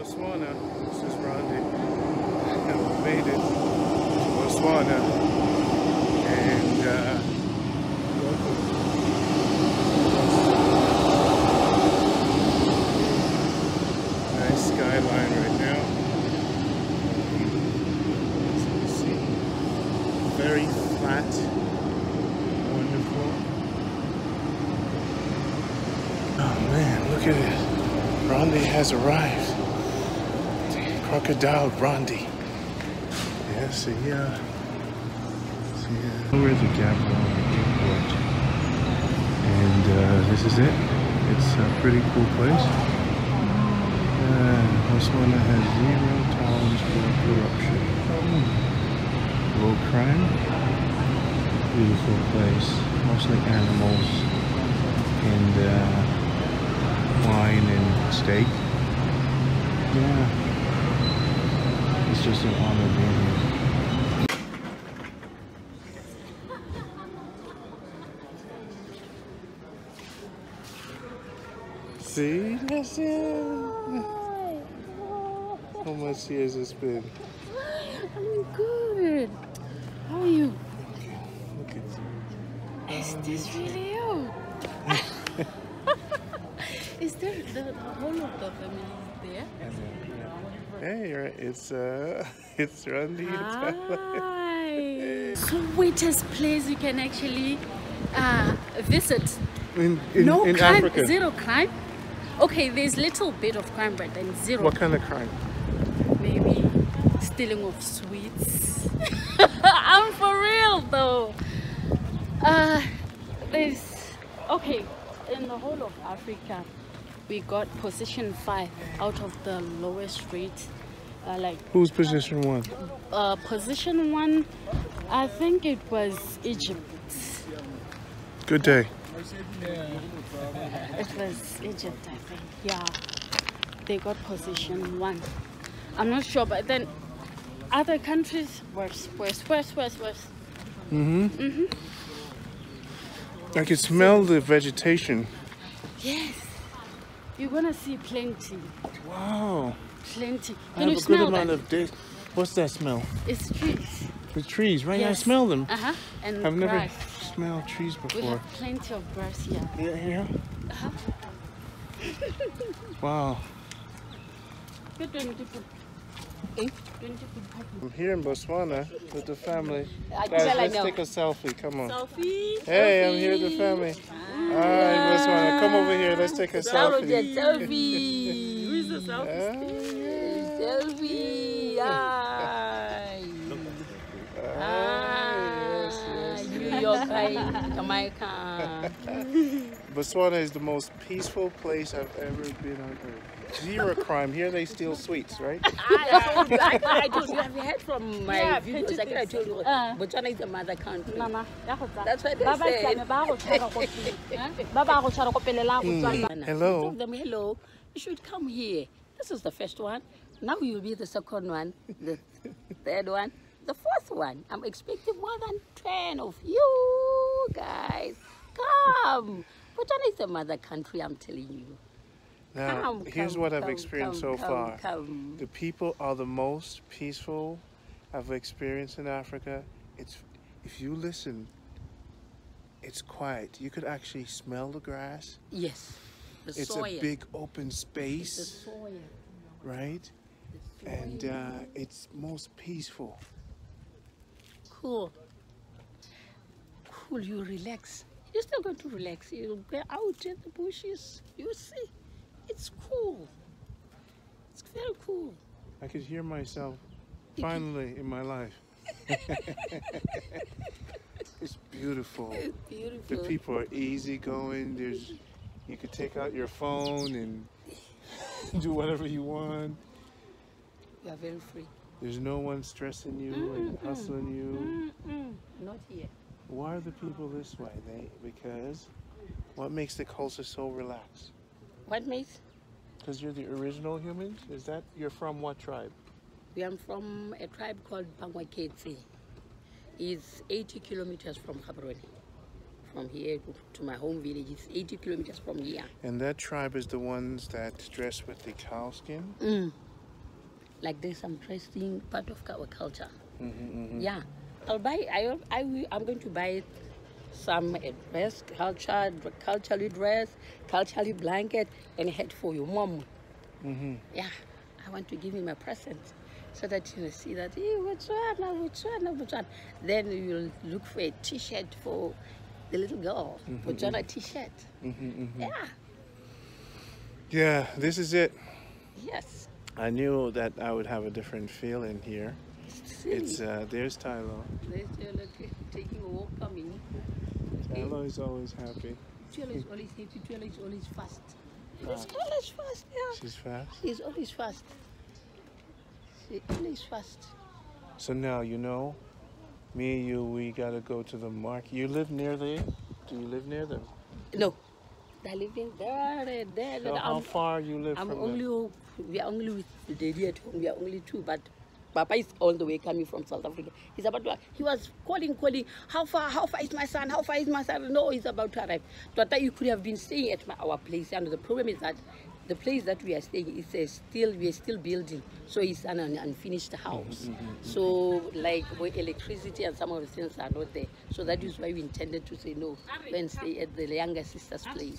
Botswana. This is Ronde. And we made it to Botswana. And nice skyline right now. As you can see, very flat, wonderful. Oh man, look at it. Ronde has arrived. Crocodile Ronde. Yeah, see we're at the Gabon airport. And this is it. It's a pretty cool place. Botswana has zero tolerance for corruption. Low crime. Beautiful place. Mostly animals and wine and steak. Yeah. It's just an honor being here. See? That's it. How much years has it been? I'm good. How are you? Look at you. Is this really you? Is there the whole of the family there? Hey, it's Ronde. Hi. Sweetest place you can actually visit. In crime, Africa. Zero crime. Okay, there's little bit of crime, but then zero. What kind of crime? Maybe stealing of sweets. I'm for real though. Okay, in the whole of Africa, we got position 5 out of the lowest rate. Who's position 1? Position 1, I think it was Egypt. Good day. It was Egypt, I think. Yeah, they got position 1. I'm not sure, but then other countries worse. I can smell the vegetation. Yes, you're gonna see plenty. Wow. Plenty. I have a good amount of days. What's that smell? It's trees. The trees, right? Yes. I smell them. And I've grass. never smelled trees before. We have plenty of grass here. Yeah. Wow. I'm here in Botswana with the family. Guys, let's take a selfie. Come on. Selfie. Hey, I'm here with the family. Alright, Botswana, come over here. Let's take a selfie. Selfie. Who is the selfie? Selfie. New York, Jamaica. Botswana is the most peaceful place I've ever been on earth. Zero crime. Here they steal sweets, right? I told you, have you heard from my videos? I told you, Botswana is the mother country. That's what they say. Hello. I told them, hello, you should come here. This is the first one. Now you'll be the second one, the third one, the fourth one. I'm expecting more than 10 of you guys. Come. Botswana is the mother country, I'm telling you. Now, here's what I've experienced so far. The people are the most peaceful I've experienced in Africa. If you listen, it's quiet. You could actually smell the grass. Yes. It's a big open space. It's the soil. Right? And it's most peaceful. Cool. Cool, you relax. You're still going to relax. You'll go out in the bushes. You'll see. It's cool. It's very cool. I could hear myself finally in my life. It's beautiful. It's beautiful. The people are easygoing. You could take out your phone and do whatever you want. You are very free. There's no one stressing you and hustling you. Not here. Why are the people this way? Because what makes the culture so relaxed? What makes? Because you're the original humans? You're from what tribe? We are from a tribe called Bangwaketse. It's 80 kilometers from Gaborone. From here to my home village, it's 80 kilometers from here. And that tribe is the ones that dress with the cow skin? like there's some interesting part of our culture. Mm-hmm. Yeah, I'll buy. I'm going to buy some dress, culturally dressed, culturally blanket, and a hat for your mom. Mm-hmm. Yeah, I want to give him a present so that you see that, hey, which one? Then you'll look for a T-shirt for the little girl, Botswana T-shirt. Yeah. Yeah, this is it. Yes. I knew that I would have a different feeling here. It's there's Tyler. There's taking a walk coming. Tyler is always happy. Tyler is always happy. Tyler is always fast. She's always fast. Yeah. She's fast. She's always fast. She's always fast. So now you know, me and you, we gotta go to the market. You live near there? Do you live near them? No. They're living there. So how far you live from them? We are only with the daddy at home. We are only two, but Papa is all the way coming from South Africa. He's about to. He was calling. How far is my son? How far is my son? No, he's about to arrive. Daughter, you could have been staying at our place. And the problem is that the place that we are staying is we are still building, so it's an unfinished house. So like electricity and some of the things are not there. So that is why we intended to say no, and stay at the younger sister's place.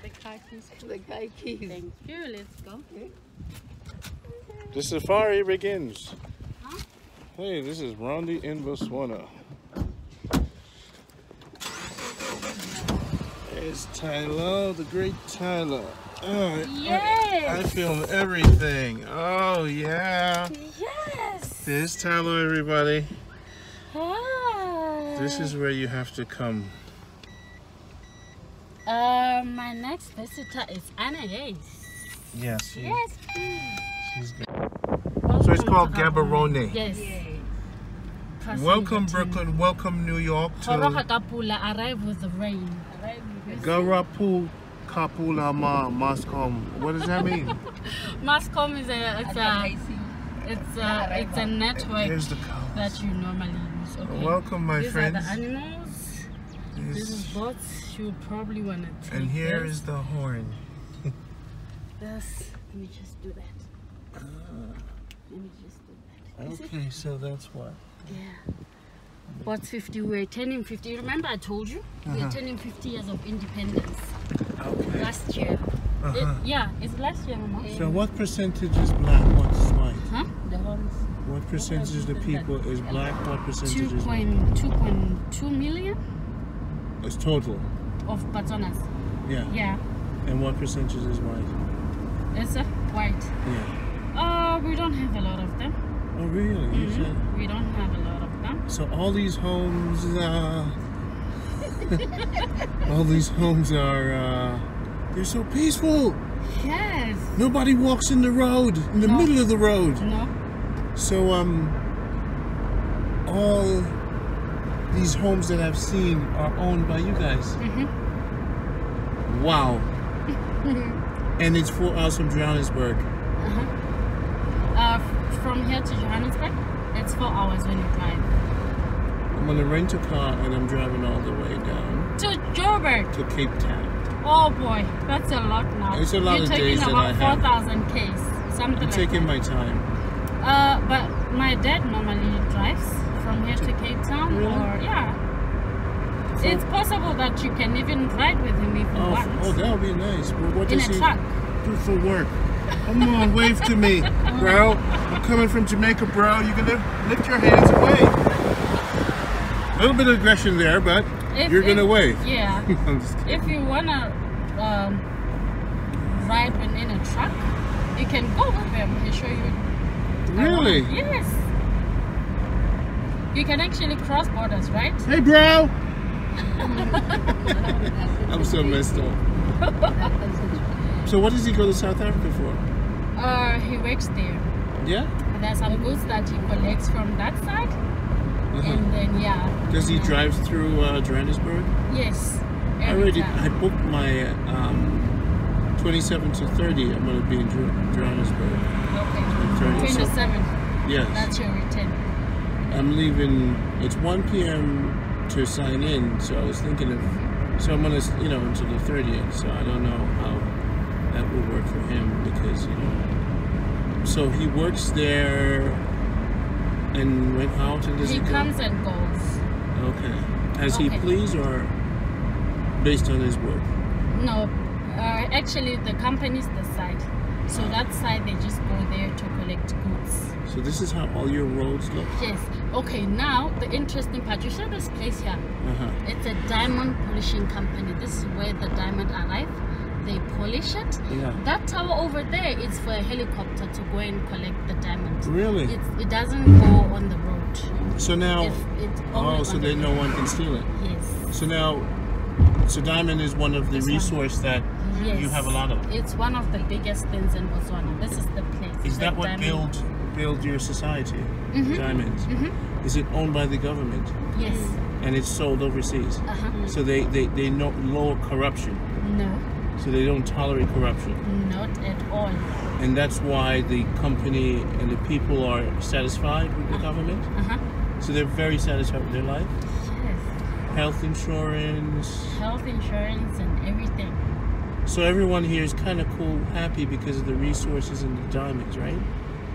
The car keys. Thank you. Let's go. The safari begins. Huh? Hey, this is Ronde in Botswana. There's Tyler, the great Tyler. Oh, yes! I film everything. Oh, yeah. Yes! There's Tyler, everybody. Hi. This is where you have to come. My next visitor is Anna Hayes. Yes. Yes, please. She's good. So it's called Crocodile Ronde. Yes. Welcome Brooklyn, welcome New York to Pula, arrive with the rain. Garapu Kapula Mascom. What does that mean? Mascom is it's a network Here's the cows that you normally use. Okay. Welcome my These friends. These are the animals. This is boats. You would probably want to take. And here is the horn. This. Let me just do that. Let me just do that. Okay, so that's what? Yeah. What's 50? We're turning 50. Remember I told you? We're turning 50 years of independence. Okay. Last year. Yeah, it's last year, Mama. So what percentage is black? What's white? Huh? The horns. What percentage of the people is black? What percentage is white? 2.2 million? It's total? Of Botswanas. Yeah. Yeah. And what percentage is white? It's white. Yeah. We don't have a lot of them. Oh really? We don't have a lot of them. So all these homes, all these homes are, they're so peaceful. Yes. Nobody walks in the road, in the middle of the road. No. So all these homes that I've seen are owned by you guys. Wow. And it's 4 hours from Johannesburg. From here to Johannesburg, it's 4 hours when you drive. I'm gonna rent a car and I'm driving all the way down to Joburg, to Cape Town. Oh boy, that's a lot now. It's a lot of days that I have. You're taking about 4,000 Ks, something I'm taking my time. But my dad normally drives from here to Cape Town. Really? Or yeah, so it's possible that you can even ride with him if you want. Oh, that would be nice. Well, what in does a he truck. do for work? Come on, wave to me, bro. I'm coming from Jamaica, bro. You can lift your hands away. A little bit of aggression there, but you're gonna wave. Yeah. If you wanna ride in a truck, you can go with them. He'll show you. Really? Yes. You can actually cross borders, right? Hey, bro. I'm so messed up. So what does he go to South Africa for? He works there. Yeah? There's some goods that he collects from that side. And then, yeah. Does he drive through Johannesburg? Yes. I booked my 27 to 30. I'm going to be in Johannesburg. Okay. 27. Yes. That's your return. I'm leaving. It's 1 p.m. to sign in, so I was thinking of. So I'm going to, until the 30th. So I don't know how that would work for him because, you know. So he works there, and when how often does he go? He comes and goes. Okay. As he please, or based on his work? No, actually the companies decide. So that side they just go there to collect goods. So this is how all your roads look? Yes. Okay, now the interesting part. You saw this place here. It's a diamond polishing company. This is where the diamond arrive. They polish it. Yeah. That tower over there is for a helicopter to go and collect the diamond. Really? It doesn't go on the road. So now, so then no one can steal it. Yes. So now, diamond is one of the resource that you have a lot of. It's one of the biggest things in Botswana. This is the place. Is that what build your society? Diamonds. Is it owned by the government? Yes. And it's sold overseas. So they know lower corruption. No. So they don't tolerate corruption. Not at all. And that's why the company and the people are satisfied with the government. So they're very satisfied with their life. Yes. Health insurance. Health insurance and everything. So everyone here is kind of cool, happy because of the resources and the diamonds, right?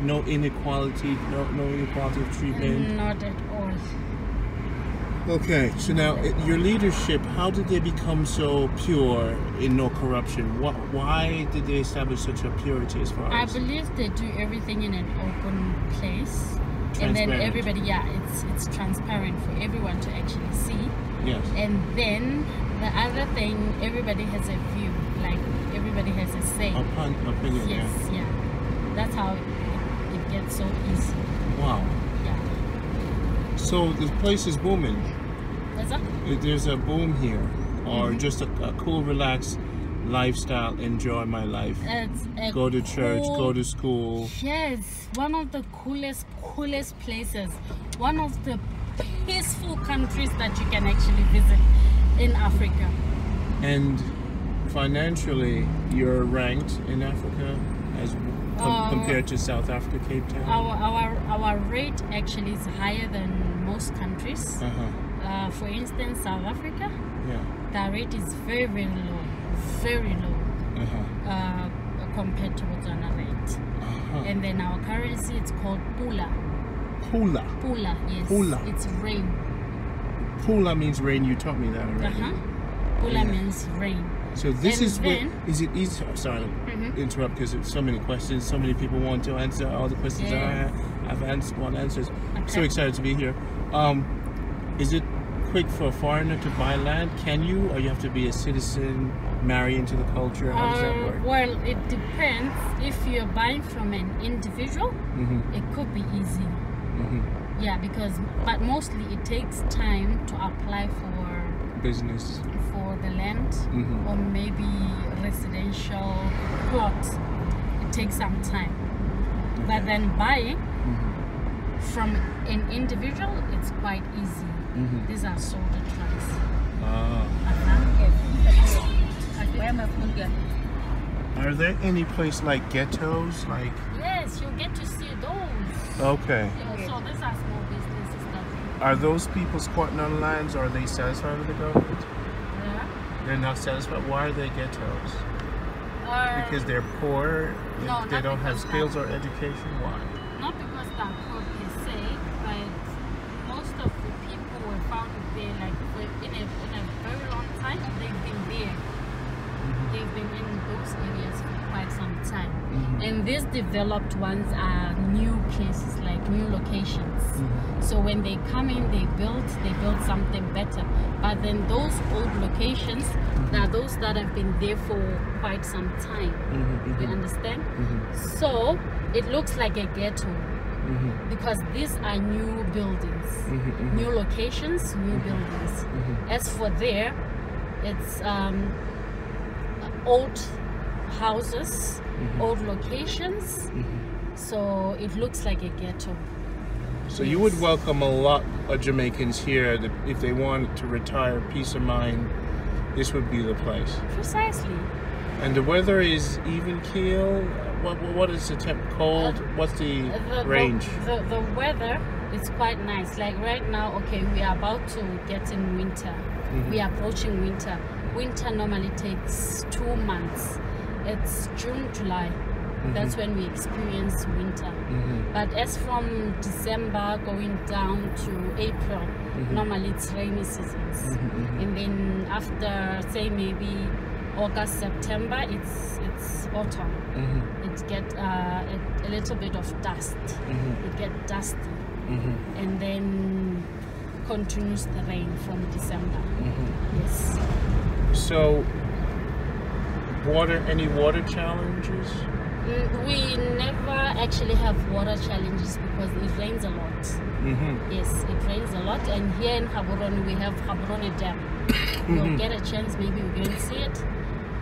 No inequality, no inequality of treatment. Not at all. Okay, so now your leadership, how did they become so pure in no corruption? Why did they establish such a purity as far as? I believe they do everything in an open place. And then everybody, it's transparent for everyone to actually see. Yes. And then the other thing, everybody has a view, like everybody has a say. Opinion, yes, yeah. That's how it gets so easy. Wow. Yeah. So the place is booming. What's that? There's a boom here, or just a cool, relaxed lifestyle, enjoy my life. Go to church, go to school. Yes, one of the coolest places, one of the peaceful countries that you can actually visit in Africa. And financially, you're ranked in Africa as compared to South Africa, Cape Town? Our rate actually is higher than most countries. For instance, South Africa, the rate is very, very low. Very low compared to Botswana rate. And then our currency, it's called Pula. Pula? Pula, yes. Pula. It's rain. Pula means rain, you taught me that already. Pula means rain. So this is it easy? Sorry to interrupt because there's so many questions, so many people want to answer all the questions that I want answers. Okay. So excited to be here. Is it quick for a foreigner to buy land? Can you, or you have to be a citizen, marry into the culture? How does that work? Well, it depends. If you're buying from an individual, it could be easy. Yeah, but mostly it takes time to apply for business, for the land, or maybe residential plot. It takes some time. But then buying from an individual, it's quite easy. These are sorted tracks. Are there any place like ghettos? Like yes, you get to see those. Okay. Yeah, so these are small businesses that. Are those people squatting on lands? Or are they satisfied with the government? Yeah. They're not satisfied. Why are they ghettos? Because they're poor. No, they don't have skills or education. Why? Not because they're poor per se, but most of the people were found there like in a very long time. They've been there. They've been in those areas for quite some time. And these developed ones are new places, like new locations. So when they come in, they build something better. But then those old locations, are those that have been there for quite some time. You understand? So it looks like a ghetto. Because these are new buildings, new locations, new buildings. As for there, it's old houses, old locations, so it looks like a ghetto. So you would welcome a lot of Jamaicans here that if they wanted to retire, peace of mind, this would be the place. Precisely. And the weather is even keel. What is the temp? Cold? What's the range? The weather is quite nice. Like right now, okay, we are about to get in winter. We are approaching winter. Winter normally takes 2 months. it's June, July. That's when we experience winter. But as from December going down to April, normally it's rainy seasons. And then after, say, maybe August, September, it's autumn. It get a little bit of dust. It get dusty. And then continues the rain from December. Yes. So, any water challenges? We never actually have water challenges because it rains a lot. Yes, it rains a lot, and here in Gaborone we have Gaborone Dam. You'll get a chance, maybe you can see it.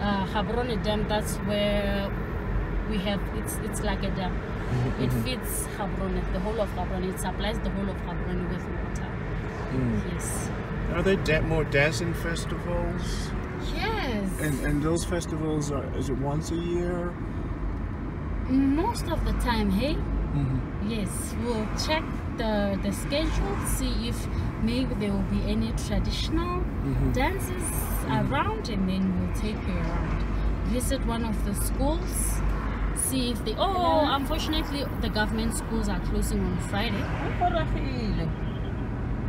Gaborone Dam, that's where we have, it's like a dam. It feeds Gaborone, the whole of Gaborone. It supplies the whole of Gaborone with water. Yes. Are there more dancing festivals? Yes. And those festivals, is it once a year? Most of the time, hey? Yes, we'll check the schedule, see if maybe there will be any traditional dances around, and then we'll take you around. Visit one of the schools, see if they... unfortunately, the government schools are closing on Friday.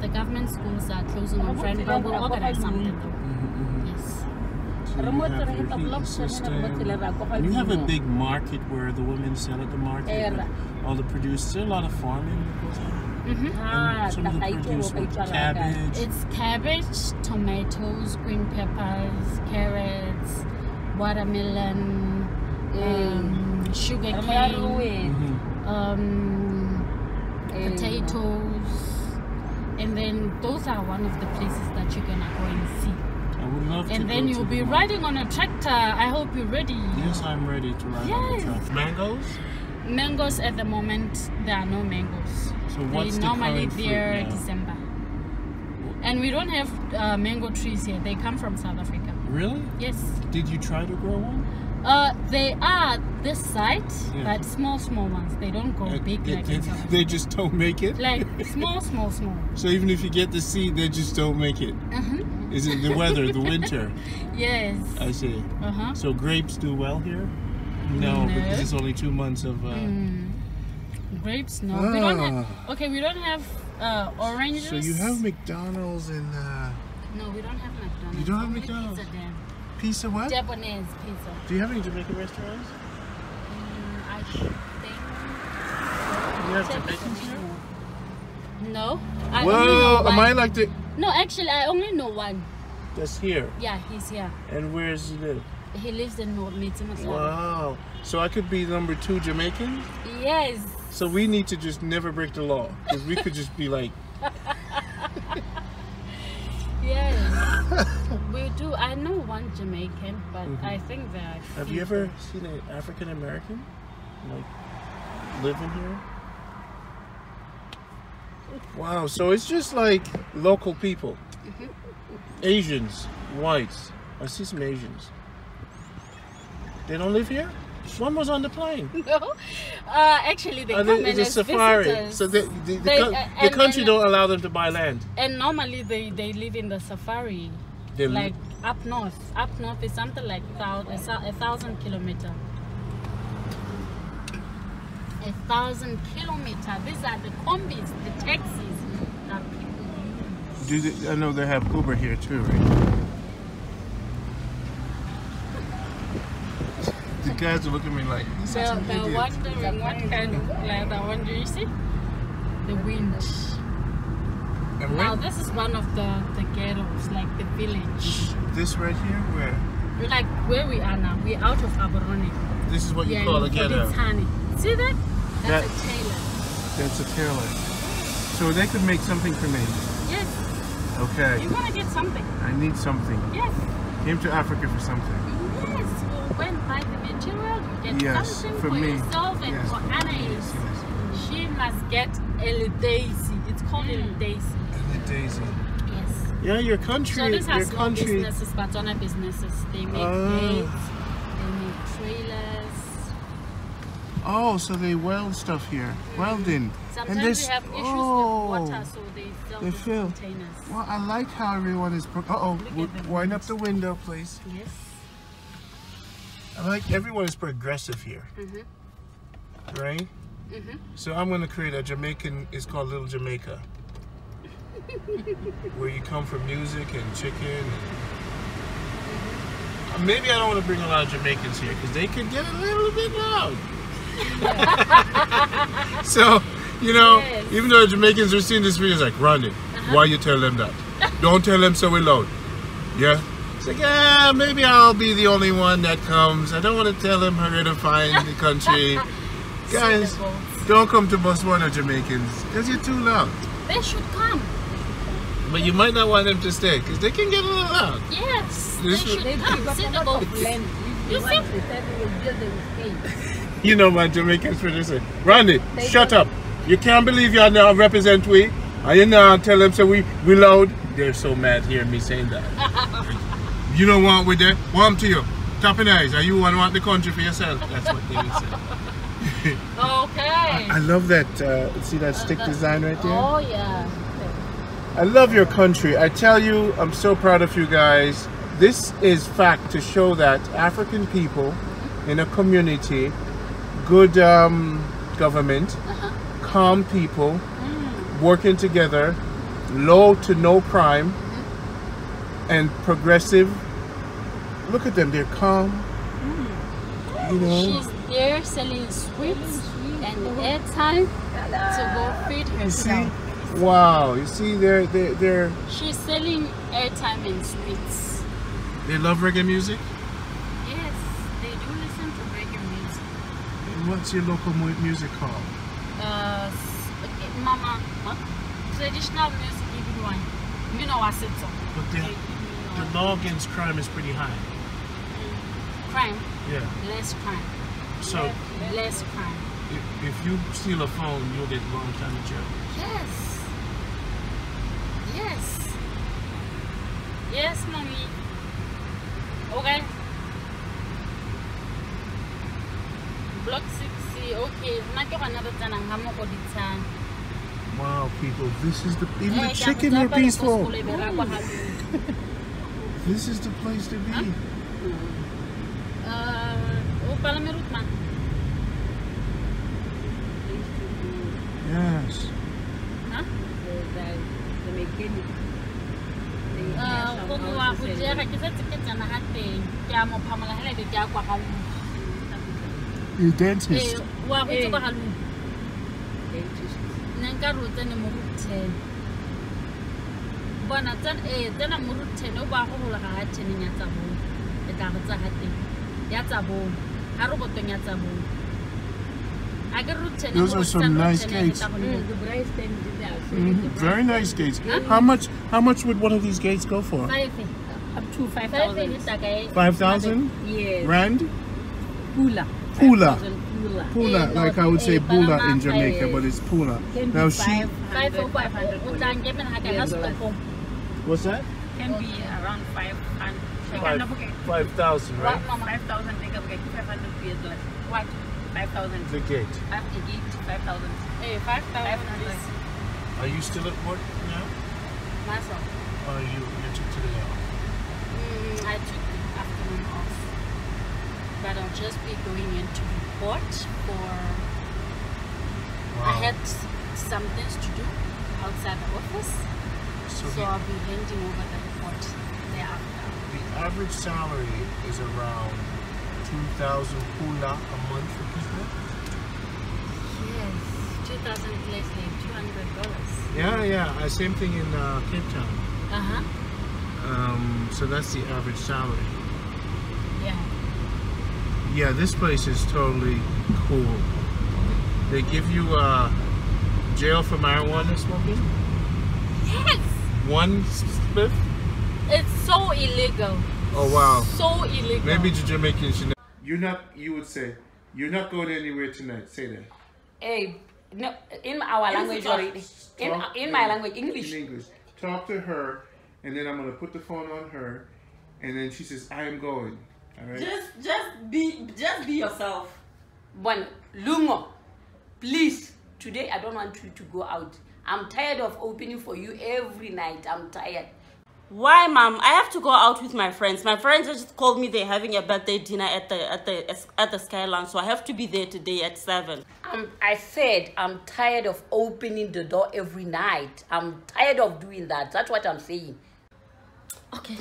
The government schools are closing on Friday, but we'll organize something though. Yes. So you have your heating system. You have a big market where the women sell at the market. All the producers. There's a lot of farming that goes on. And some of the produce cabbage. It's cabbage, tomatoes, green peppers, carrots, watermelon, sugar cane, potatoes, and then those are one of the places that you're gonna go and see. I would love to. And then you'll be riding on a tractor. I hope you're ready. Yes, I'm ready to ride on the tractor. Mangoes? Mangoes at the moment, there are no mangoes. So what's the normally current fruit they're now? December. And we don't have mango trees here. They come from South Africa. Really? Yes. Did you try to grow one? They are this side, but small ones. They don't grow big like in South Africa. They just don't make it? Like small. So even if you get the seed, they just don't make it? Is it the weather, the winter? Yes. I see. So grapes do well here? No, because it's only 2 months of... Grapes, no. We don't have, we don't have oranges. So you have McDonald's and... No, we don't have McDonald's. You don't have Only McDonald's? Pizza then. Pizza what? Japanese pizza. Do you have any Jamaican restaurants? I think... You have Jamaicans here? No. Whoa, am I like the... No, actually, I only know one. That's here? Yeah, he's here. And where does he live? He lives in North Mitzvah. Wow. So I could be number 2 Jamaican? Yes. So we need to just never break the law. Because we could just be like... Yes. We do. I know one Jamaican, but I think that... Have you ever seen an African American? Like, living here? Wow, so it's just like local people. Asians, whites. I see some Asians. They don't live here? One was on the plane. No, actually they come in as safari. visitors. So the country don't allow them to buy land. And normally they live in the safari. Like up north. Up north is something like 1,000 kilometers. 1,000 kilometers. These are the combis, the taxis that people use. I know they have Uber here too, right? The guys are looking at me like, they're wondering what kind of leather one do you see? The winch. Now this is one of the ghettos, like the village. This right here, where? Like where we are now, we're out of Gaborone. This is what you call a ghetto. See that? That's a tailor. That's a tailor. So they could make something for me. Yes. Okay. You want to get something? I need something. Yes. Came to Africa for something. Yes. We'll go and buy the material. You get something for yourself and for Anna. She must get a daisy. It's called a daisy. A daisy. Yes. Yeah, your country. So these are your small country. businesses, Botswana businesses. They make gates. They make trailers. Oh, so they weld stuff here. Welding. Sometimes we have issues with water, so they sell the containers. Well, I like how everyone is... wind up the window, please. Yes. I like everyone is progressive here. Right? So I'm gonna create a Jamaican, it's called Little Jamaica. Where you come for music and chicken. And maybe I don't want to bring a lot of Jamaicans here because they can get a little bit loud. So, you know, even though the Jamaicans are seeing this video, it's like, Ronde, why you tell them that? Don't tell them so we're loud. Yeah? It's like, yeah, maybe I'll be the only one that comes. I don't want to tell them where to find the country. Guys, don't come to Botswana, Jamaicans, because you're too loud. They should come. But you might not want them to stay, because they can get a little loud. Yes, they should come. See the boats. You see? You know my Jamaican friends say, Ronde, shut up. You can't believe you now represent we. And you now tell them so we loud. They're so mad hearing me saying that. You don't want with them? Want to you. Tapping eyes. Are you want the country for yourself? That's what they would say. Okay. I love that. See that stick design right there? Oh, yeah. I love your country. I tell you, I'm so proud of you guys. This is fact to show that African people in a community, good government, calm people, working together, low to no crime, and progressive. Look at them, they're calm. You know. She's there selling sweets and airtime to go feed herself. Wow, you see, they're She's selling airtime and sweets. They love reggae music? Yes, they do listen to reggae music. And what's your local music called? Mama, traditional music, everyone. You know what it's on. But the law against crime is pretty high. Crime? Yeah. Less crime. So less crime. If you steal a phone, you'll get a long time in jail. Yes. Yes. Yes, mommy. Okay. Block 60. Okay. Wow, people, this is the even the chicken are peaceful. This is the place to be. Yes. The dentist. Those are some nice gates. Very nice gates. How much would one of these gates go for? Up to 5,000. 5,000? Yes. Rand? Pula. Pula. 5,000 Pula. Pula, like I would say Pula in Jamaica, but it's Pula. Now she. 500. What's that? Can be around 500. 5,000, right? 5,000. They can get 500 years less. What? 5,000. The gate. After gate, 5,000. Hey, 5,000. Are you still at work now? Myself. Or you took today off? I took the afternoon off. But I'll just be going into report for... Wow. I had some things to do outside the office. So I'll be handing over the report thereafter. The average salary is around 2,000 Pula a month for people? Yes, 2,000 less than $200. Yeah. Same thing in Cape Town. So that's the average salary. Yeah. Yeah, this place is totally cool. They give you jail for marijuana smoking? Yes! One spliff? It's so illegal. Oh wow. So illegal. Maybe the Jamaicans should know. You would say, you're not going anywhere tonight. Say that. Hey, no, in our language already. In my language, English. In English. Talk to her, and then I'm going to put the phone on her, and then she says, I am going. All right? Just be yourself. One, Lungo, please, today I don't want you to go out. I'm tired of opening for you every night. I'm tired. Why, Mom? I have to go out with my friends. My friends just called me. They're having a birthday dinner at the Sky Lounge, so I have to be there today at 7. I said I'm tired of opening the door every night. I'm tired of doing that. That's what I'm saying. Okay.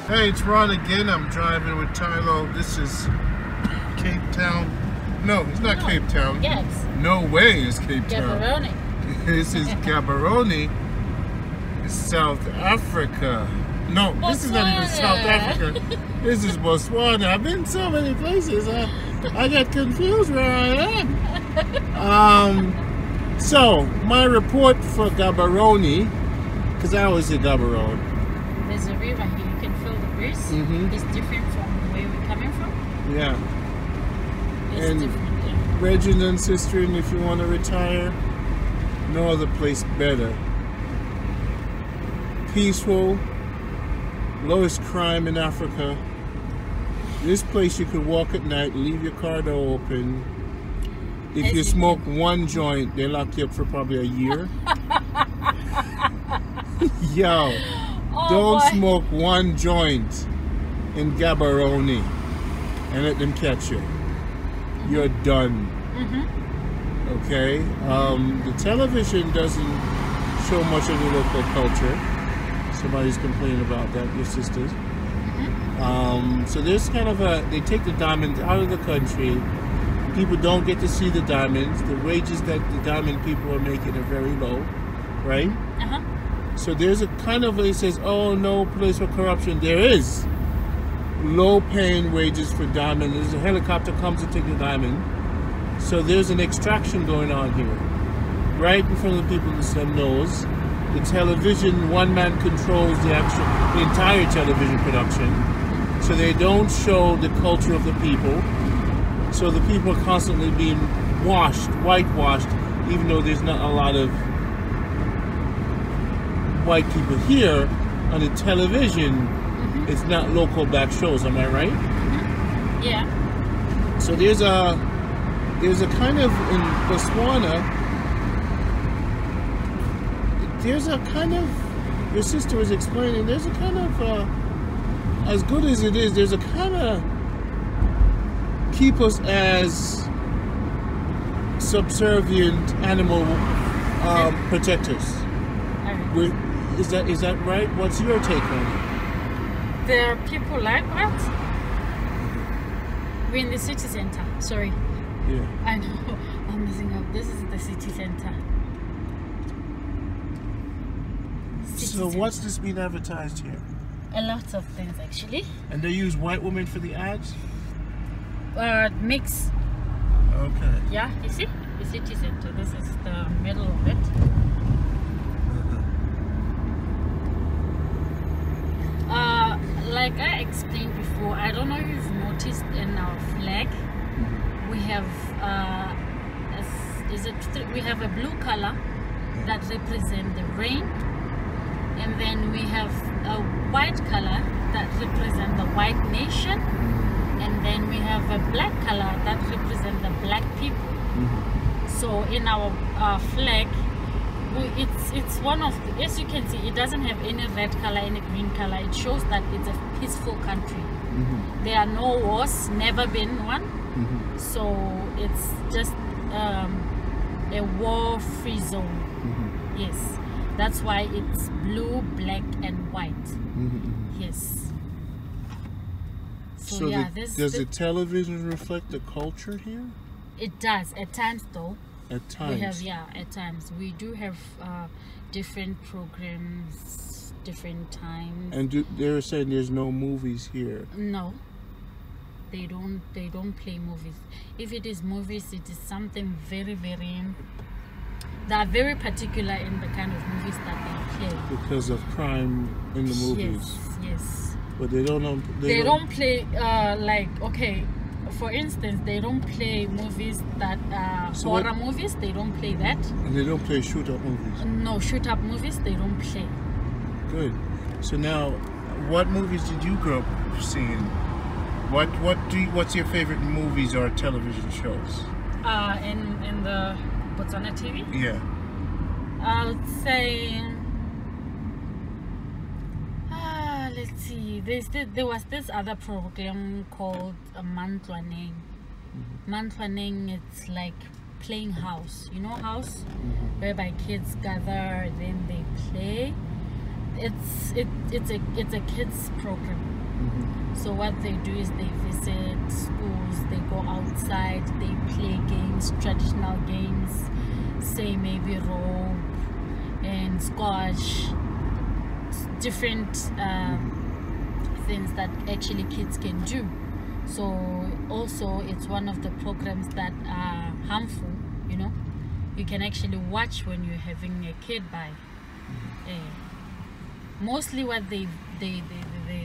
Hey, it's Ron again. I'm driving with Tylo. This is Cape Town. No, it's not Cape Town. Yes. No way it's Cape Town. Gaborone. This is Gaborone, South Africa. No, Botswana. This is not even South Africa. This is Botswana. I've been so many places. I get confused where I am. So, my report for Gaborone, because I always say Gaborone. There's a river here. You can feel the breeze. It's different from where we're coming from. Yeah. It's And different. Yeah. Regin and sister, and if you want to retire, no other place better. Peaceful, lowest crime in Africa. This place you could walk at night, leave your car door open. If you smoke one joint, they lock you up for probably a year. Yo, don't smoke one joint in Gaborone and let them catch you. You're done. Okay? The television doesn't show much of the local culture. Somebody's complaining about that, your sisters. So there's kind of they take the diamonds out of the country. People don't get to see the diamonds. The wages that the diamond people are making are very low, right? So there's a kind of, it says, oh, no place for corruption. There is low paying wages for diamond. There's a helicopter comes to take the diamond. So there's an extraction going on here. Right in front of the people's nose. The television, one man controls the entire television production. So they don't show the culture of the people. So the people are constantly being whitewashed, even though there's not a lot of white people here. On the television, it's not local black shows, am I right? Yeah. So there's a kind of, in Botswana, there's a kind of, your sister was explaining, there's a kind of, as good as it is, there's a kind of keep us as subservient animal protectors. Is that right? What's your take on it? There are people like that. We're in the city center. Sorry. Yeah. I know. I'm messing up. This is the city center. So what's this being advertised here? A lot of things actually. And they use white women for the ads? Mix. Okay. Yeah, you see? The city center. This is the middle of it. Like I explained before, I don't know if you've noticed in our flag, we have we have a blue color that represents the rain, and then we have a white color that represents the white nation, and then we have a black color that represents the black people. So in our flag, it's one of the, as you can see, it doesn't have any red color, any green color. It shows that it's a peaceful country. There are no wars, never been one. So it's just a war-free zone. Yes, that's why it's blue, black, and white. Yes. So yeah, does the television reflect the culture here? It does at times, though. At times. We have, yeah, at times. We do have different programs, different times. And they're saying there's no movies here. No. They don't play movies. If it is movies, it is something very, very... They are very particular in the kind of movies that they play. Because of crime in the movies. Yes. But they don't play like, okay, for instance, they don't play movies that are horror movies. They don't play that. And they don't play shoot-up movies. No, shoot-up movies they don't play. Good. So now, what movies did you grow up seeing? What's your favorite movies or television shows? In the Botswana TV? Yeah. I would say, let's see, there was this other program called Mantlwaneng. Mantlwaneng, it's like playing house. You know house? Whereby kids gather, then they play. It's a kids program. So what they do is they visit schools, they go outside, they play games, traditional games, say maybe rope and squash, different things that actually kids can do. So also it's one of the programs that are harmful, you know. You can actually watch when you're having a kid by. Mostly what they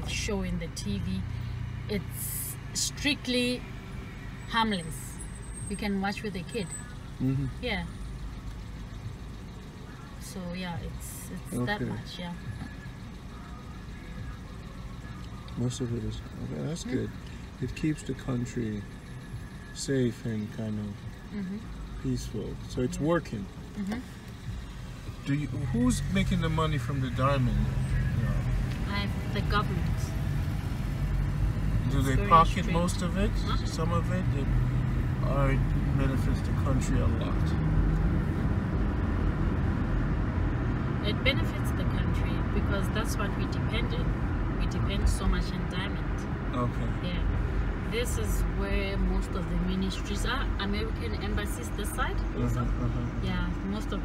show in the TV, it's strictly harmless. You can watch with a kid. Yeah. So yeah, it's okay. that much. Yeah. Most of it is okay. That's good. It keeps the country safe and kind of peaceful. So it's working. Who's making the money from the diamond? The government. Do they pocket most of it? Some of it? Or it benefits the country a lot? It benefits the country because that's what we depend on. We depend so much on diamond. Okay. Yeah. This is where most of the ministries are. American embassies this side also. Yeah,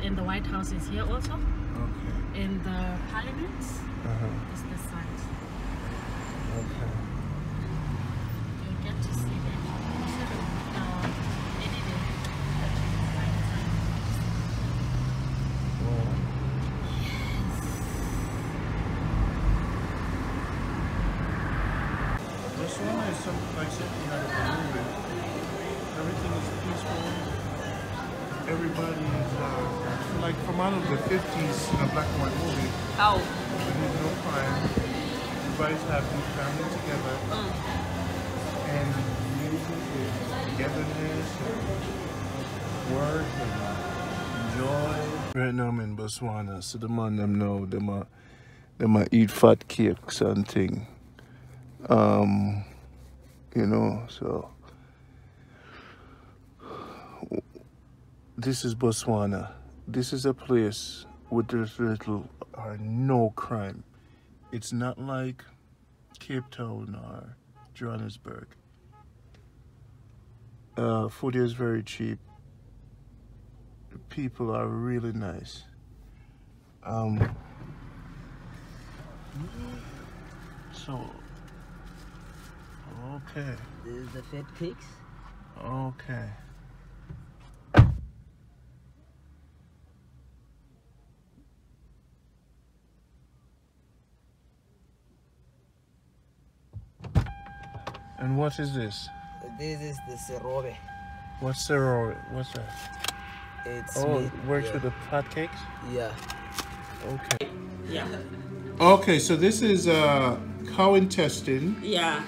and the White House is here also. Okay. And the parliament is this side. Okay. You'll get to see that. Any day. Wow. Botswana is something like something out of a movie. Everything is peaceful. Everybody is like from out of the 50s in a black and white movie. How? There's no crime. Everybody's happy, family together. And music is togetherness and work and joy. Right now I'm in Botswana, so the man them know them eat fat cakes and thing. You know, so this is Botswana. This is a place with there's little or no crime. It's not like Cape Town or Johannesburg. Food is very cheap. People are really nice. So, okay. This is the fat cakes. Okay. And what is this? This is the serobe. What's serobe? What's that? It's it works with the fat cakes? Yeah. Okay. Yeah. Okay, so this is cow intestine. Yeah.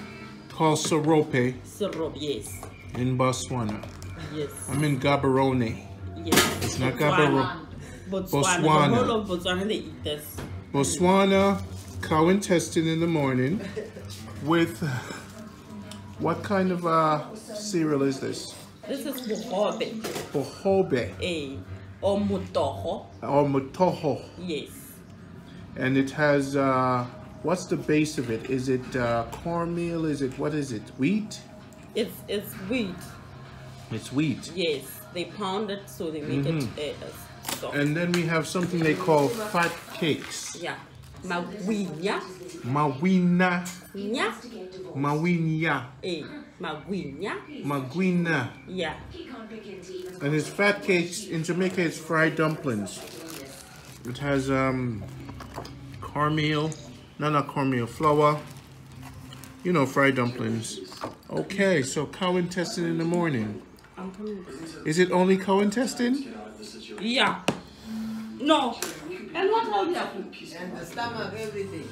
Called serobe. Syrup, yes. In Botswana. Yes. I'm in Gaborone. Yes. It's not Gaborone. Botswana. The whole of Botswana, they eat this. Botswana, cow intestine in the morning with what kind of cereal is this? This is bohobe. Bohobe. Or mutoho. Or mutoho. Yes. And it has, what's the base of it? Is it cornmeal? What is it? Wheat? It's wheat. It's wheat. Yes. They pound it so they make it soft. And then we have something they call fat cakes. Yeah. Magwinya. Mawina. Nya. Mawinya. Magwinya. Magwina. Yeah. And it's fat cakes. In Jamaica, it's fried dumplings. It has cornmeal. No, not cornmeal. Flour. You know, fried dumplings. Okay, so cow intestine in the morning. Is it only cow intestine? Yeah. No. And what else? And the stomach, everything.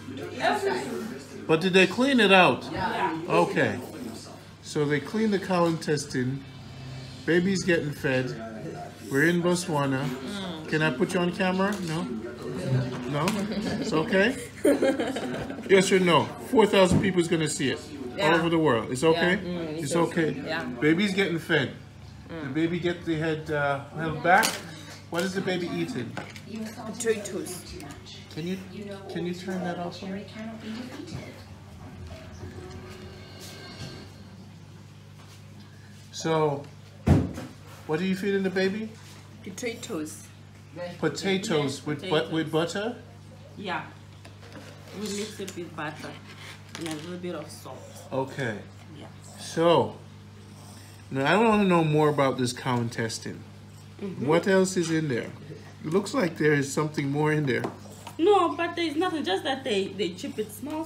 But did they clean it out? Yeah. Okay. So they clean the cow intestine. Baby's getting fed. We're in Botswana. Can I put you on camera? No? No? It's okay? Yes or no? 4,000 people is going to see it. All over the world. It's okay? It's okay. Yeah. Baby's getting fed. The baby gets the head held back. What is the baby eating? Potatoes. Can you turn that off for me? So, what are you feeding the baby? Potatoes. Potatoes with butter? Yeah. We mix it with butter and a little bit of salt. Okay. Yeah. So, now I want to know more about this cow intestine. What else is in there? It looks like there is something more in there. No, but there's nothing. Just that they chip it small.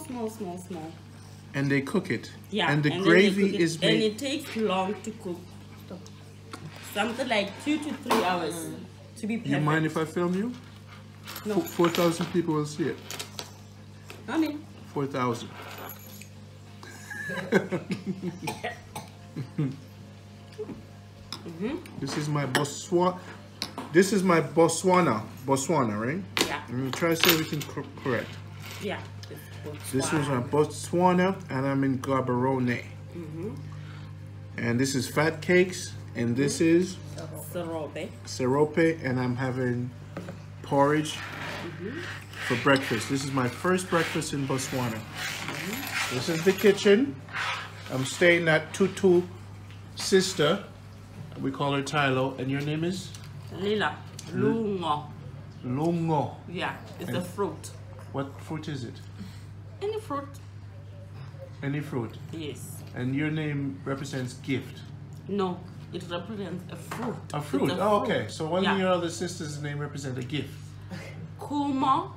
And they cook it. Yeah. And the then gravy they cook it, is and made. it takes long to cook. Something like 2 to 3 hours to be perfect. You mind if I film you? No. 4,000 people will see it. I mean, 4,000. This is my Botswana. This is my Botswana, right? yeah. I'm gonna try to say everything correct. Yeah. This is my Botswana, and I'm in Gaborone. And this is fat cakes, and this is serope, and I'm having porridge for breakfast. This is my first breakfast in Botswana. This is the kitchen. I'm staying at Tutu sister. We call her Tylo, and your name is? Lila. Lungo. Lungo. Yeah, it's a fruit. What fruit is it? Any fruit. Any fruit. Yes. And your name represents gift. No, it represents a fruit. A fruit. It's a Oh, fruit. okay. So one of your other sisters' name represents a gift. Kumo.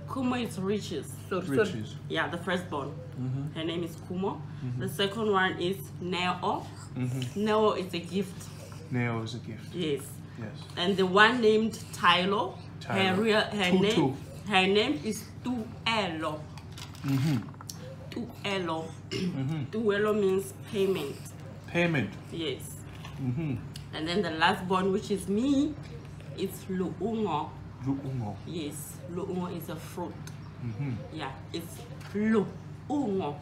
Kumo is riches. Riches. Yeah, the firstborn. Her name is Kumo. The second one is Neo. Neo is a gift. Neo is a gift. Yes. Yes. And the one named Tylo, her Tutu. name is Tuelo. Tuelo. Tuelo means payment. Payment. Yes. And then the last born, which is me, it's Luungo. Luungo. Yes, Luungo is a fruit. Yeah, it's Luungo.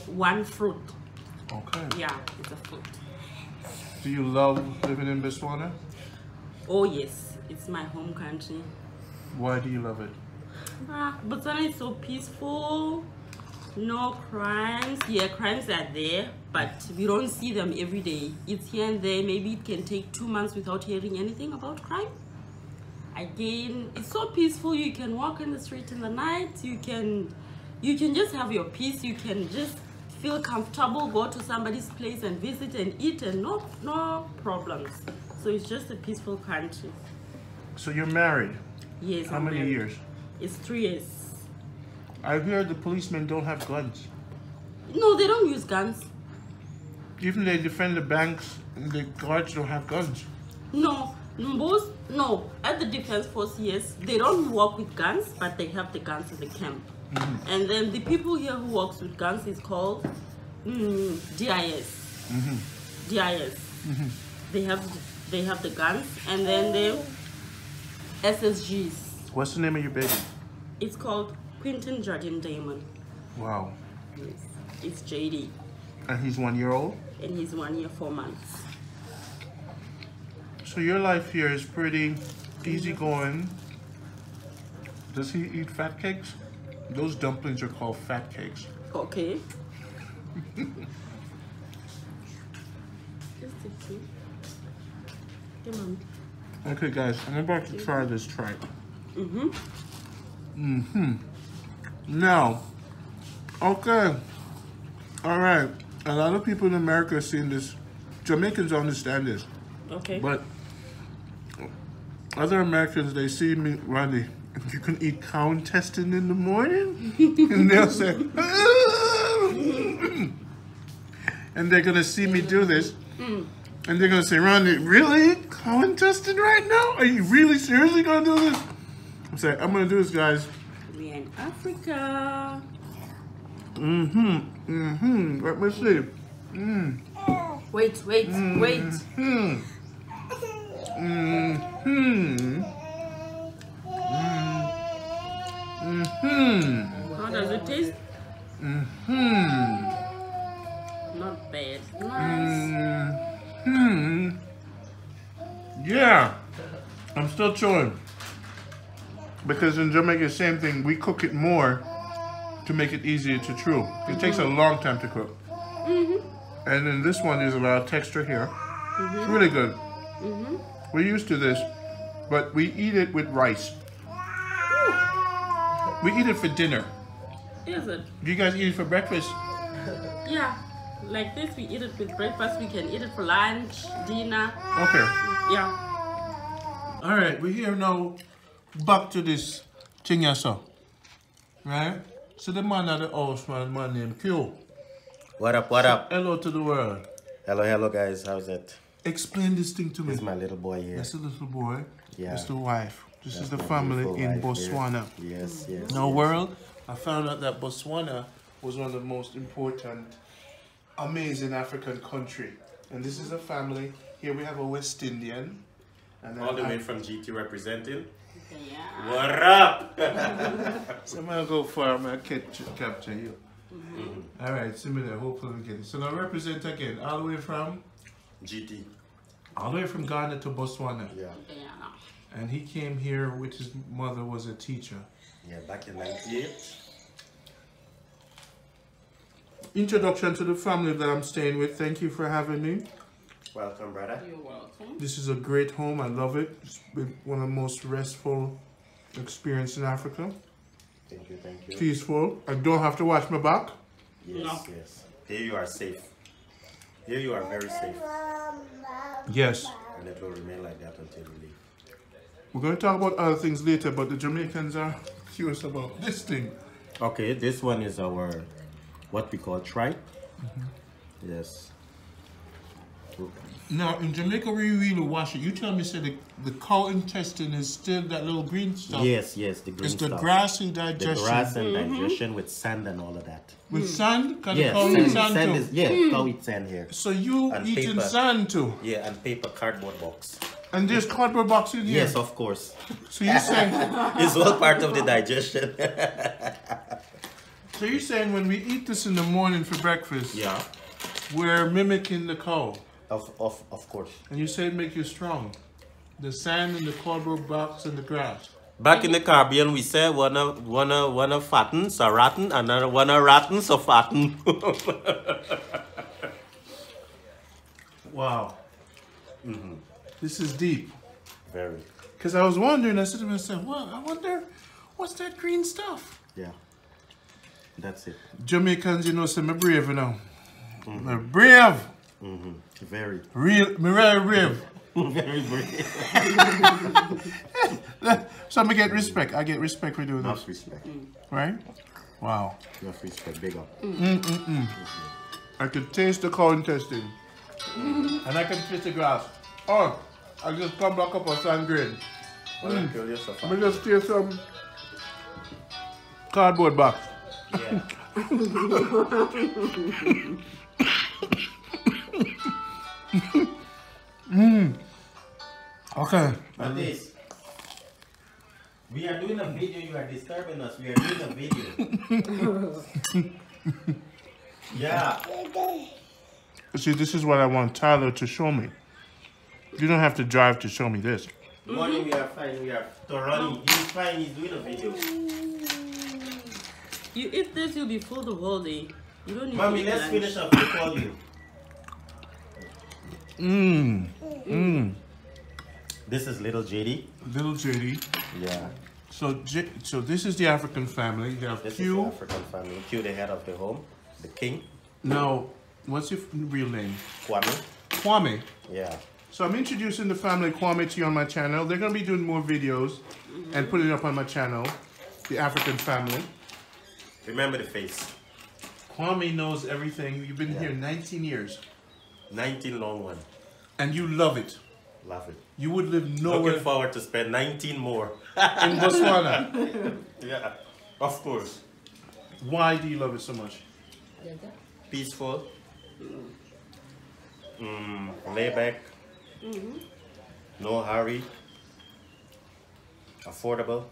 One fruit. Okay. Yeah, it's a fruit. Do you love living in Botswana? Oh yes, it's my home country. Why do you love it? Botswana is so peaceful. No crimes. Yeah, crimes are there, but we don't see them every day. It's here and there. Maybe it can take 2 months without hearing anything about crime. Again, it's so peaceful. You can walk in the street in the night. You can just have your peace. You can just feel comfortable, go to somebody's place and visit and eat, and no problems. So it's just a peaceful country. So you're married? Yes. How many years? It's 3 years. I hear the policemen don't have guns. No, they don't use guns. Even they defend the banks, and the guards don't have guns. No, at the defense force, yes, they don't work with guns, but they have the guns in the camp. And then the people here who works with guns is called DIS. DIS. They have the guns, and then the SSGs. What's the name of your baby? It's called Quentin Jardine Damon. Wow. Yes, it's JD. And he's 1 year old? And he's 1 year, 4 months. So your life here is pretty easygoing. Does he eat fat cakes? Those dumplings are called fat cakes. Okay. Okay, Mom. Okay, guys, I'm about to try this tripe. Now, okay. All right. A lot of people in America are seeing this. Jamaicans understand this. Okay. But other Americans, they see me, Ronnie, you can eat cow intestine in the morning? And they'll say, and they're going to see me do this. And they're going to say, Ronnie, really? Cow intestine right now? Are you really seriously going to do this? I'm saying, I'm going to do this, guys. We're in Africa. Let me see. Wait. How does it taste? Not bad. Nice. Yeah. I'm still chewing. Because in Jamaica, same thing. We cook it more to make it easier to chew. It takes a long time to cook. And then this one is a lot of texture here. It's really good. We're used to this, but we eat it with rice. We eat it for dinner. Is it? Do you guys eat it for breakfast? Yeah. Like this, we eat it with breakfast. We can eat it for lunch, dinner. Okay. Yeah. All right, we're here now. Back to this thing here, so. Right? So the man at the house, man named Q. What up, what up? Hello to the world. Hello guys, how's it? Explain this thing to me. This is my little boy here. That's the little boy. Yeah. That's the wife. This That's is the my family beautiful in wife here. Botswana. Yes. No world, I found out that Botswana was one of the most important, amazing African country. And this is a family. Here we have a West Indian. And All the way from GT representing. Yeah. What up? So I'm gonna go far, I'm gonna capture you. All right, similar, hopefully we get it. So now represent again, all the way from? GT. All the way from Ghana to Botswana. Yeah. And he came here with his mother was a teacher. Yeah, back in 98. Introduction to the family that I'm staying with. Thank you for having me. Welcome, brother. You're welcome. This is a great home. I love it. It's been one of the most restful experiences in Africa. Thank you. Peaceful. I don't have to watch my back. Yes. Here you are safe. Here you are very safe. Yes. And it will remain like that until you leave. We're going to talk about other things later, but the Jamaicans are curious about this thing. Okay, this one is our, what we call tripe. Yes. Now, in Jamaica, we really wash it. You tell me, say the cow intestine is still that little green stuff. Yes, the green it's stuff. the grassy digestion. The grass and digestion with sand and all of that. With sand? Can Yes, the cow eat sand too? is, cow eats sand here. So you And eating paper. sand too? Yeah, and paper cardboard box. And there's cardboard box in here? Yes, of course. So you're saying... It's all part of the digestion. So you're saying when we eat this in the morning for breakfast, Yeah, we're mimicking the cow? of course. And you say it make you strong? The sand and the cardboard box and the grass? Back in the Caribbean, we say wanna fatten, so rotten, and wanna rotten, so fatten. Wow. This is deep. Very. Because I was wondering, I said to myself, well, I wonder, what's that green stuff? Yeah. That's it. Jamaicans, you know, say me brave, you know. Me brave. Very. Me very brave. Very brave. So I get respect. I get respect for doing Enough this. respect. Right? Wow. Enough respect. Big up. I could taste the cow intestine. And I can taste the grass. Oh, I just come back up on sand grain. Wanna kill yourself? Let me just taste some cardboard box. Yeah. Okay. But this, we are doing a video. You are disturbing us. We are doing a video. Yeah. See, this is what I want Tyler to show me. You don't have to drive to show me this. Morning, we are fine. We are thoroughly. He's fine. He's doing a video. You eat this, you'll be full the whole day. You don't need Mommy, to eat let's lunch. finish up. We'll call you. This is little JD. Little JD. Yeah. So this is the African family. You have This Q. is the African family. Q, the head of the home, the king. Now, what's your real name? Kwame. Kwame. Yeah. So I'm introducing the family Kwame to you on my channel. They're going to be doing more videos and putting it up on my channel. The African family. Remember the face. Kwame knows everything. You've been here 19 years. 19 long one. And you love it. Love it. You would live nowhere. Looking forward to spend 19 more. In Botswana. Yeah, of course. Why do you love it so much? Peaceful. Lay back. No hurry. Affordable.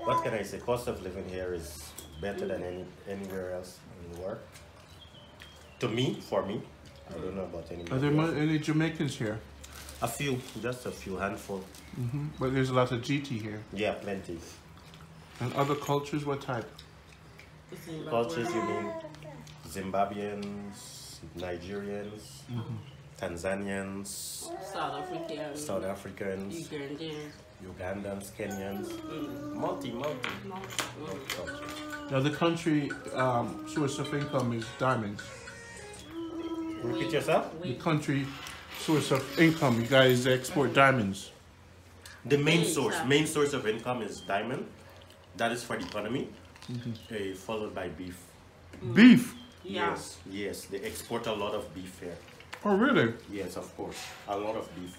What can I say? Cost of living here is better than anywhere else in the world. To me, for me. I don't know about anybody. Are there any Jamaicans here? A few, just a few, handful. But there's a lot of GT here. Yeah, plenty. And other cultures, what type? Cultures, you mean Zimbabweans, Nigerians, Tanzanians, South Africans, Ugandans, Kenyans, multi cultures. Now the country source of income is diamonds. Repeat yourself? The country source of income, you guys export diamonds. The main source of income is diamond. That is for the economy. Followed by beef. Beef? Yeah. Yes, they export a lot of beef here. Oh, really? Yes, of course, a lot of beef.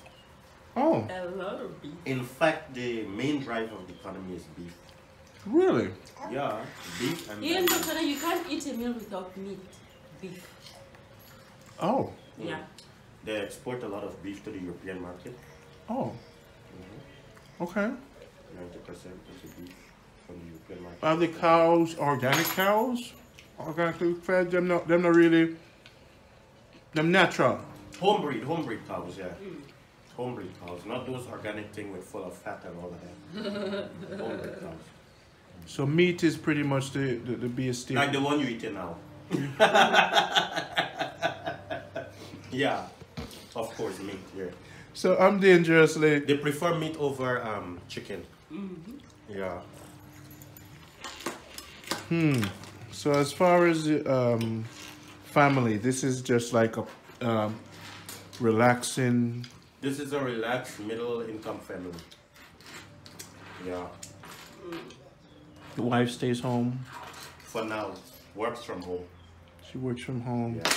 Oh. A lot of beef. In fact, the main drive of the economy is beef. Really? Yeah, beef and In Botswana, you can't eat a meal without meat. Beef. Oh. Yeah. They export a lot of beef to the European market. Oh. Okay. 90% is the beef from the European market. Are the cows organic cows? Organically fed? Them not really. Them natural. Homebreed cows, yeah. Homebreed cows, not those organic thing with full of fat and all of that. Homebreed cows. So meat is pretty much the base steak. Like the one you eating now. Yeah, of course, meat, yeah. So I'm dangerously. They prefer meat over chicken. Yeah. So as far as family, this is just like a relaxing. This is a relaxed middle income family. Yeah. The wife stays home. For now, works from home. She works from home. Yeah.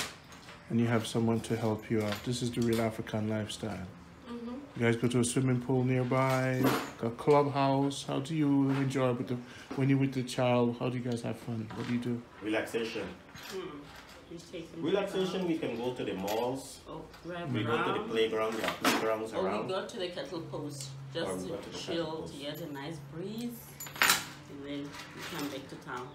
And you have someone to help you out. This is the real African lifestyle. You guys go to a swimming pool nearby, a clubhouse. How do you enjoy when you're with the child? How do you guys have fun? What do you do? Relaxation. Relaxation, we can go to the malls. We go to the playground. There are playgrounds around. We go to the kettle post just to chill, to get a nice breeze, and then we come back to town.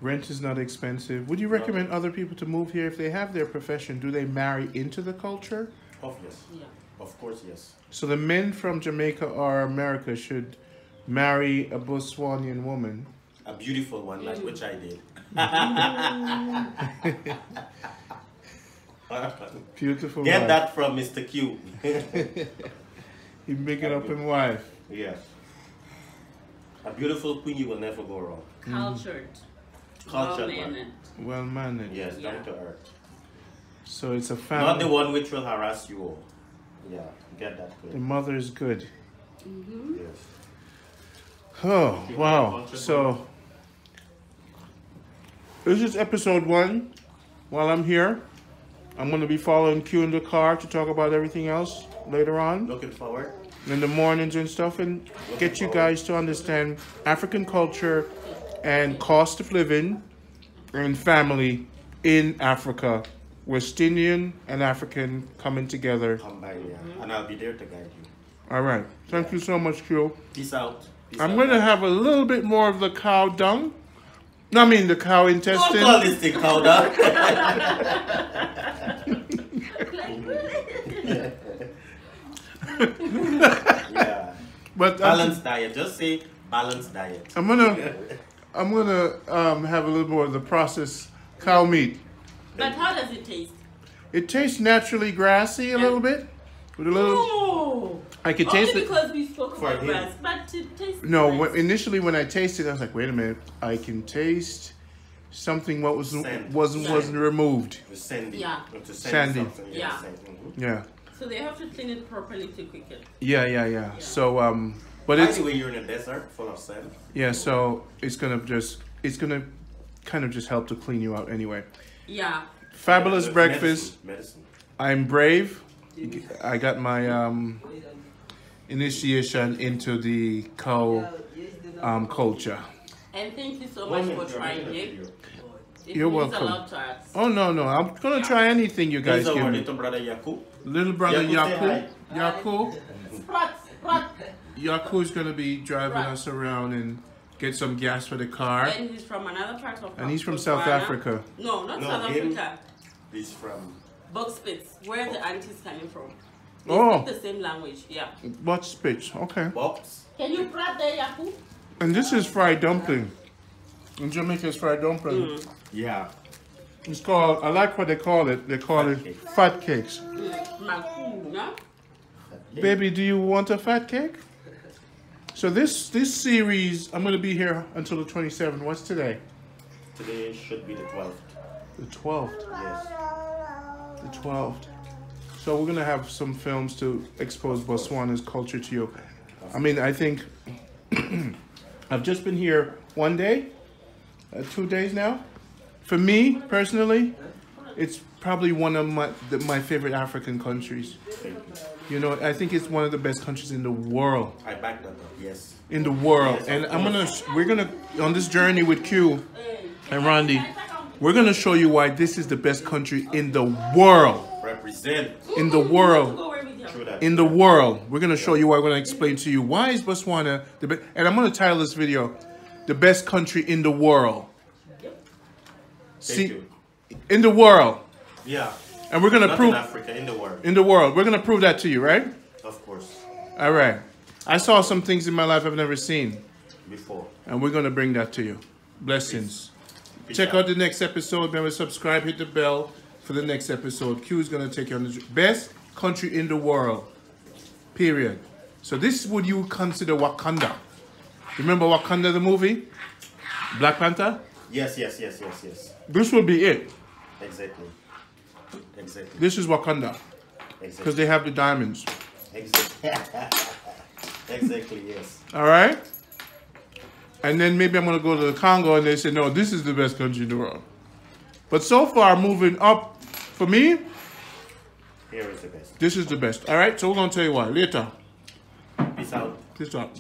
Rent is not expensive. Would you recommend other people to move here if they have their profession? Do they marry into the culture? Yes. Yeah. Of course, yes. So the men from Jamaica or America should marry a Botswanian woman. A beautiful one, like which I did. Beautiful Get wife. that from Mr. Q. He making up his wife. Yes. A beautiful queen, you will never go wrong. Cultured. Cultured Well one. mannered. Well mannered. Yes, Yeah. down to earth. So it's a family. Not the one which will harass you all. Yeah, get that The good. mother is good. Yes. Oh, wow. So this is episode 1. While I'm here, I'm going to be following Q in the car to talk about everything else later on Looking forward. in the mornings and stuff, and get you guys to understand African culture and cost of living and family in Africa. West Indian and African coming together. Combine, yeah. And I'll be there to guide you. All right. Thank you so much, Q. Peace out. Peace I'm out. going to have a little bit more of the cow dung. No, I mean the cow Don't intestine. call this thing cow dung. Yeah. But Balanced diet. Just say balanced diet. I'm gonna have a little more of the processed cow meat. But how does it taste? It tastes naturally grassy a little bit. With a little. No. I could Only taste it. because we spoke about grass, but it tastes No, nice. initially when I tasted it, I was like, wait a minute. I can taste something what wasn't removed. Sandy. Yeah. Sandy. Yeah. Yeah. So they have to clean it properly to cook it. Yeah. So but By it's the way, you're in a desert full of sand. yeah. So it's gonna kind of just help to clean you out anyway. Yeah. Fabulous Medicine. breakfast. Medicine. I'm brave. I got my initiation into the cow culture. And thank you so much for trying it. You're welcome. A lot to us. Oh no, I'm gonna try anything you guys Here's give our me. little brother Yaku. Little brother Yaku, Yaku. Sprat. Yaku's gonna be driving us around and get some gas for the car. And he's from another part of And he's from Botswana. South Africa. No, not South Africa. He's from Boxspitz, where the auntie is coming from. They Oh. speak the same language, yeah. What speech? Okay. Box. Can you prat there, Yaku? And this is fried dumpling. In Jamaica, it's fried dumpling. Yeah. It's called, I like what they call it. They call it fat cakes. Maku, yeah? Baby, do you want a fat cake? So this series, I'm going to be here until the 27th. What's today? Today should be the 12th. The 12th. Yes. The 12th. So we're going to have some films to expose Botswana's culture to you. I mean, I think I've just been here 1 day, 2 days now. For me, personally, it's probably one of my favorite African countries. You know, I think it's one of the best countries in the world. I back that up, yes. In the world. Yes, And we're gonna, on this journey with Q and Ronde, we're gonna show you why this is the best country in the world. Represent. In the world. Go away with you. True that. In the world. We're gonna show you why. We're gonna explain to you why is Botswana the best. And I'm gonna title this video, the best country in the world. Thank you. In the world. Yeah. And we're gonna Not prove in Africa, in the world. in the world. We're gonna prove that to you, right? Of course. All right. I saw some things in my life I've never seen, Before. and we're gonna bring that to you. Blessings. Peace Check out. out the next episode. Remember, subscribe, hit the bell for the next episode. Q is gonna take you on the best country in the world. Period. So this is what you consider Wakanda. Remember Wakanda the movie? Black Panther? Yes. This will be it. Exactly. This is Wakanda. Because they have the diamonds. Exactly. Exactly, yes. All right? And then maybe I'm going to go to the Congo and they say, no, this is the best country in the world. But so far, moving up, for me, Here is the best. this is the best. All right? So we're going to tell you why. Later. Peace out. Peace out.